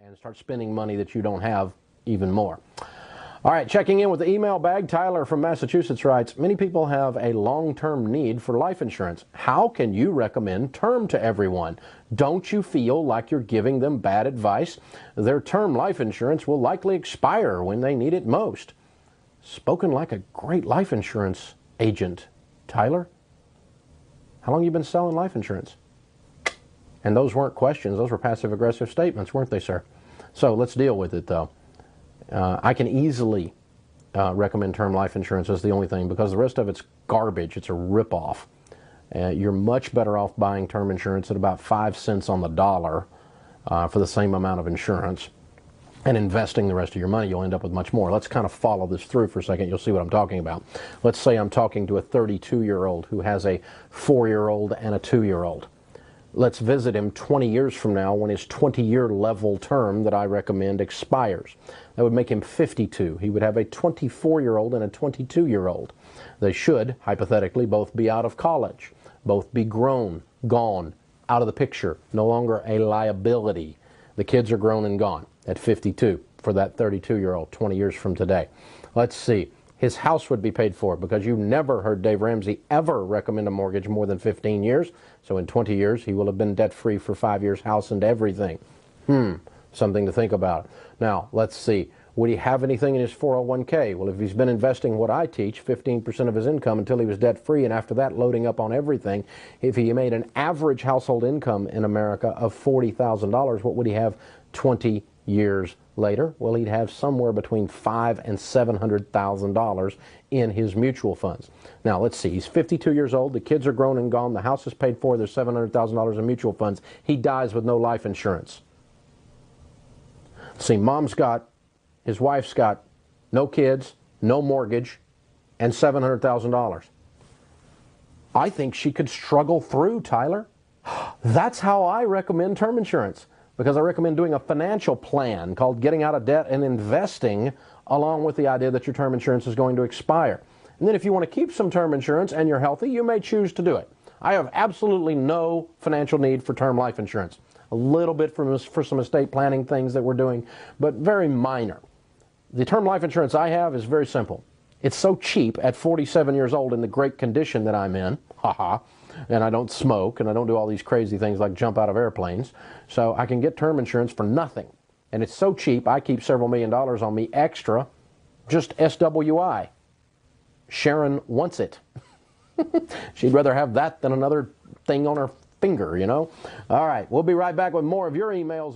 and start spending money that you don't have even more. All right, checking in with the email bag, Tyler from Massachusetts writes, many people have a long-term need for life insurance. How can you recommend term to everyone? Don't you feel like you're giving them bad advice? Their term life insurance will likely expire when they need it most. Spoken like a great life insurance agent. Tyler, how long have you been selling life insurance? And those weren't questions, those were passive-aggressive statements, weren't they, sir? So let's deal with it, though. I can easily recommend term life insurance as the only thing, because the rest of it's garbage. It's a ripoff. You're much better off buying term insurance at about 5 cents on the dollar for the same amount of insurance, and investing the rest of your money. You'll end up with much more. Let's kind of follow this through for a second. You'll see what I'm talking about. Let's say I'm talking to a 32-year-old who has a 4-year-old and a 2-year-old. Let's visit him 20 years from now when his 20-year level term that I recommend expires. That would make him 52. He would have a 24-year-old and a 22-year-old. They should, hypothetically, both be out of college, both be grown, gone, out of the picture, no longer a liability. The kids are grown and gone at 52 for that 32-year-old 20 years from today. Let's see. His house would be paid for, because you've never heard Dave Ramsey ever recommend a mortgage more than 15 years. So in 20 years, he will have been debt-free for 5 years, house and everything. Something to think about. Now, let's see. Would he have anything in his 401k? Well, if he's been investing what I teach, 15% of his income until he was debt-free, and after that loading up on everything, if he made an average household income in America of $40,000, what would he have 20 years later? Well, he'd have somewhere between $500,000 and $700,000 in his mutual funds. Now, let's see. He's 52 years old. The kids are grown and gone. The house is paid for. There's $700,000 in mutual funds. He dies with no life insurance. See, his wife's got no kids, no mortgage, and $700,000. I think she could struggle through, Tyler. That's how I recommend term insurance, because I recommend doing a financial plan called getting out of debt and investing, along with the idea that your term insurance is going to expire. And then if you want to keep some term insurance and you're healthy, you may choose to do it. I have absolutely no financial need for term life insurance. A little bit for some estate planning things that we're doing, but very minor. The term life insurance I have is very simple. It's so cheap at 47 years old in the great condition that I'm in, and I don't smoke and I don't do all these crazy things like jump out of airplanes, so I can get term insurance for nothing. And it's so cheap, I keep several $1 million on me extra, just SWI. Sharon wants it. She'd rather have that than another thing on her finger, you know. All right, we'll be right back with more of your emails.